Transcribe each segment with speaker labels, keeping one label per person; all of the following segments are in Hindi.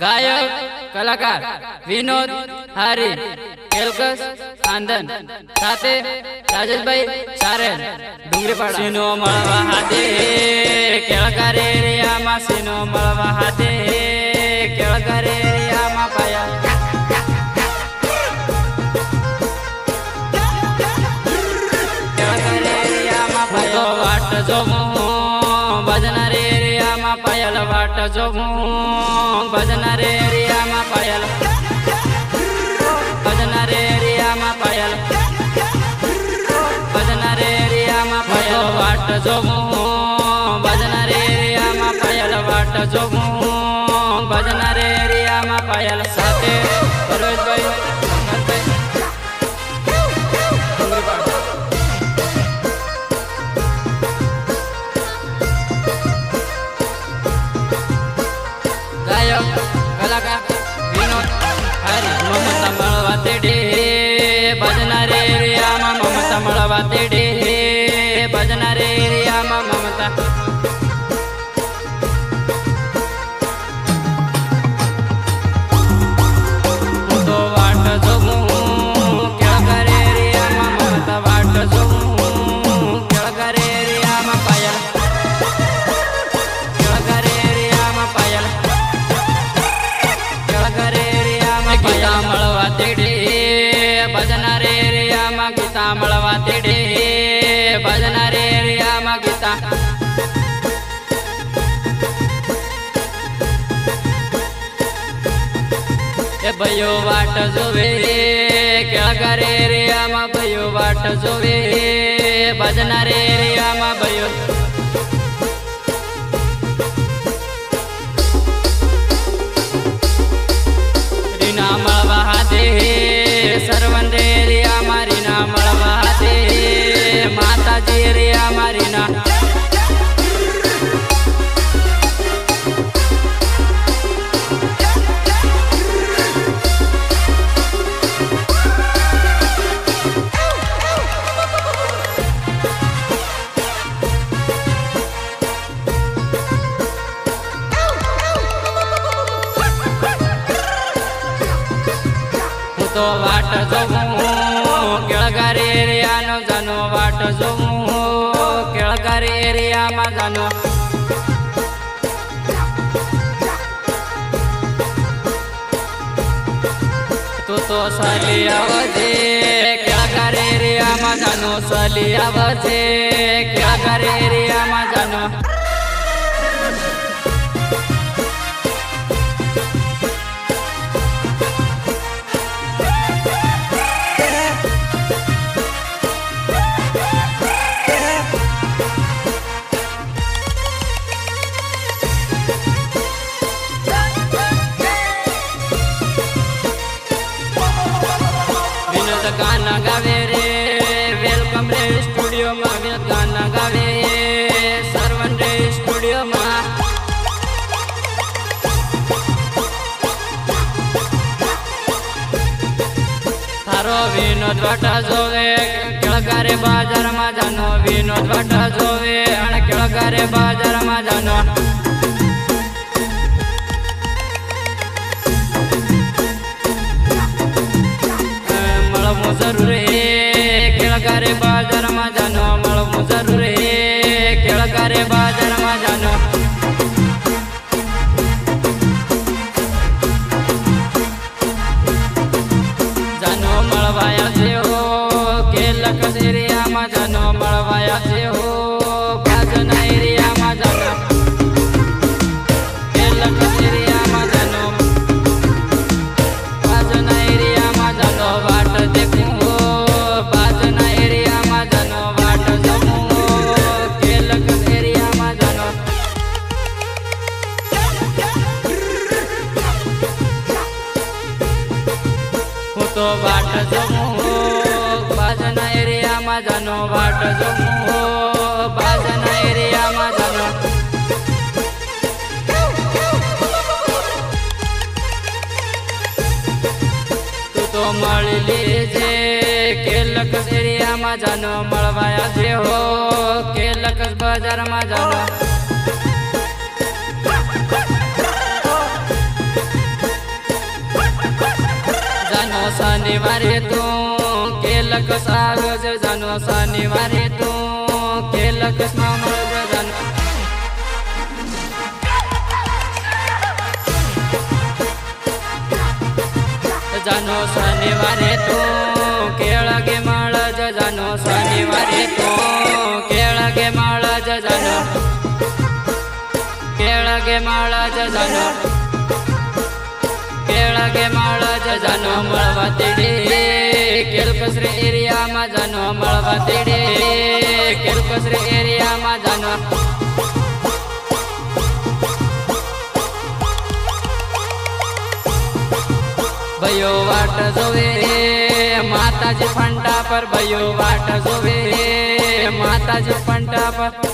Speaker 1: गायक कलाकार विनोद हरी केलकस आंदन साथे राजेश भाई सारेल डुंगरीपाड़ा सीनो मळवा हाथे केळकर एरियामा सीनो मळवा हाथे केळकर एरियामा पाया केळकर एरियामा पाया वाट जोमो भजनार एरियामा पायल वाट जोमो भजनार एरियामा पायल भजनार एरियामा पायल भजनार एरियामा पायल वाट जोमो भजनार एरियामा पायल वाट जोमो भजनार एरियामा पायल साथे परवेश भाई गायक कलाकार विनोद हरी ममता मळवा तेडे भजनार एरियामा ममता मळवा तेडे भजनार एरियामा ममता तो वाट जोमू केळकर एरियामा ममता वाट जोमू केळकर एरियामा पायल केळकर एरियामा पायल केळकर एरियामा गीता मळवा तेडे भजनार एरियामा गीता मळवा तेडे भजनार एरियामा गीता ए भयो वाट जोवे केळकर एरियामा भयो वाट जोवे भजनार एरियामा भयो रीना मळवा हाथे सरवंद एरियामा रीना मळवा हाथे माताजी एरियामा रीना तो वाट जोमू केळकर एरियानो जानो वाट जोमू केळकर एरियामा जानो तू तो साली आवजे केळकर एरियामा जानो साली आवजे केळकर एरियामा जानो गाना गावे रे वेलकम रे स्टूडियो में विनोद गाना गावे सरवन रे स्टूडियो में थारो विनोद वाटा जोवे केळकर बाजार में जानो विनोद वाटा जोवे अने केळकर बाजार में जानो जरूर केळकर बाजार में जानो मळमू जरूर केळकर बाजार में जानो जानो मळवाया से हो केलकस एरिया में जानो मळवाया से हो भजना एरिया में जानो केलकस एरिया में जानो भजना एरिया में जानो वाट देखू भजना एरिया में जानो वाट जमू केलकस एरिया में जानो हूँ तो वाट जमू भजना एरिया में जानो वाट जमू भजना एरिया में जानो तो मळी लीजे केलकस एरिया में जानो मळवाया जे हो केलकस बाजार में जानो शनिवारे तू केलक सागज जानो शनिवारे तू केलक मामज जानो जानो शनिवारे तू केळगे माळज जानो शनिवारे तू केळगे माळज जानो केळगे माळज जानो केळगे माळज जानो मळवा तेडे केलकसरे एरिया मा जानो मळवा तेडे केलकसरे एरिया मा जानो भयो वाट जोवे माताजी फंटा पर भयो वाट जोवे माताजी फंटा पर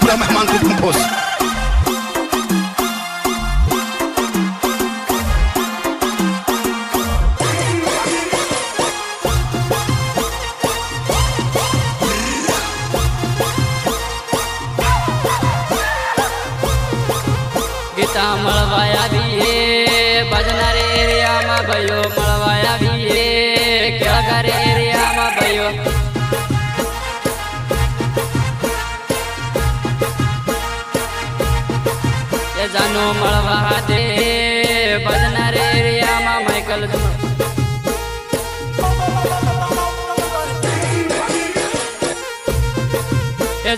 Speaker 2: पूरा मेहमान को कंपोज
Speaker 1: गीता मळवाया भी भजनारे एरिया में भयो मळवाया भी केळगारे एरिया में भयो जानो मळवा दे भजनारे एरिया में माइकल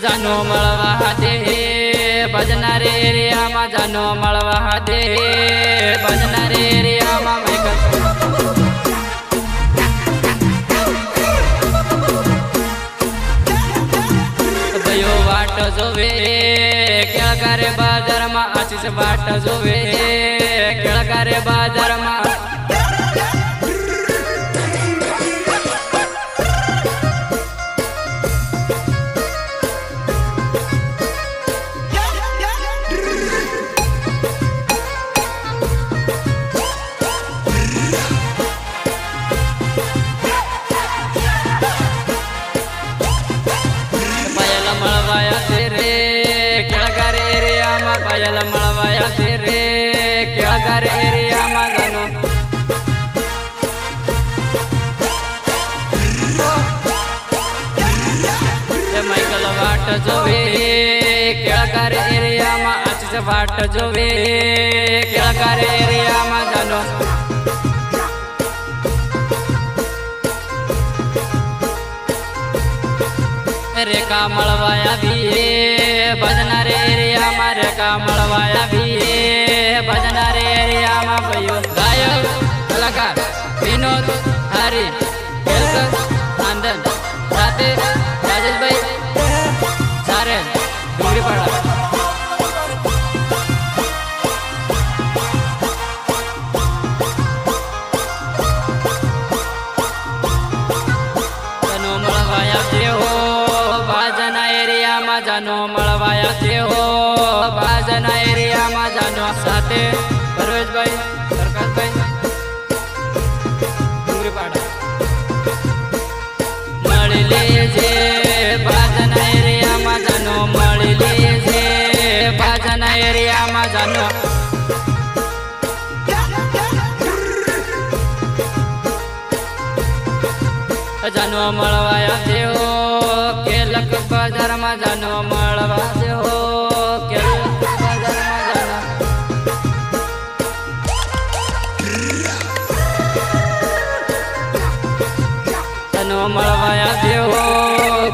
Speaker 1: जानो मळवा दे भजनारे एरिया में जानो मळवा दे भजनारे एरिया में माइकल भयो वाट जोवे केळगारे बाजार में आशीष वाट जोवे केळगारे बाजार में पायल मळवाया तेरे केळगारे एरिया में जानो माइकल वाट जोवे केळगारे एरिया में आशीष वाट जोवे केळगारे एरिया में जानो रेखा मळवाया भी भजनारे एरिया में रेखा मळवाया भी भजनारे एरिया में भयो गायक कलाकार विनोद हरी केलकर आनंद साथे राजेश भाई सारे डुंगरीपाड़ा जानो मळवाया हो बाजना एरिया में जानो साथे परवेश भाई प्रकाश भाई डुंगरीपाड़ा मळी लेजे बाजना एरिया में जानो मळी लेजे बाजना एरिया में जानो जानो मळवाया हो केलक बाजार में जानो मळवा हो केलक बाजार में जानो जानो मळवाया हो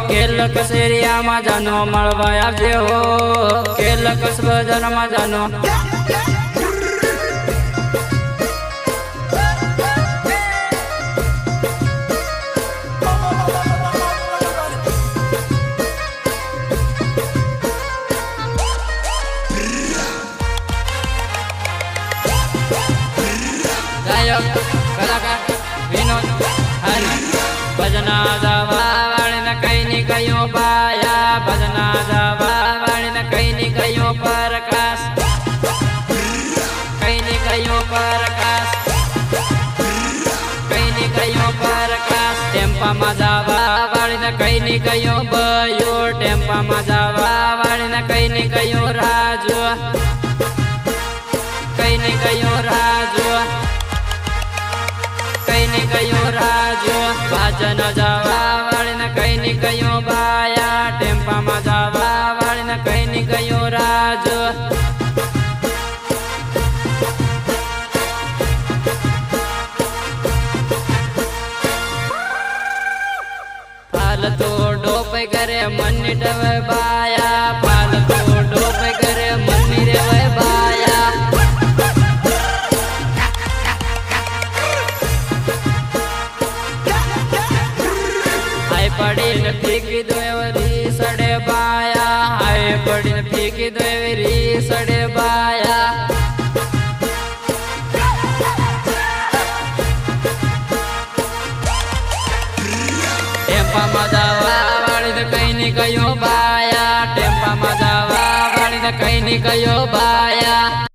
Speaker 1: केलक एरिया में जानो मळवाया हो केलक बाजार में जानो કઈ ની કયો બયો ટેમ્પામાં જવા વાળીને કઈ ની કયો રાજુ કઈ ની કયો રાજુ કઈ ની કયો રાજુ ભાજન જવા વાળીને કઈ ની કયો બાયા ટેમ્પામાં જવા વાળીને કઈ ની કયો રાજુ फालतू डोपे करे मन्नी डवे बाया फालतू डोपे करे मन्नी रे बाया हाय पड़ी न फीकी दोवरी सड़े बाया हाय पड़ी न फीकी दोवरी सड़े बाया टेम्पाમાં જવા વાળીને કઈ ની કયો બાયા ટેમ્પામાં જવા વાળીને કઈ ની કયો બાયા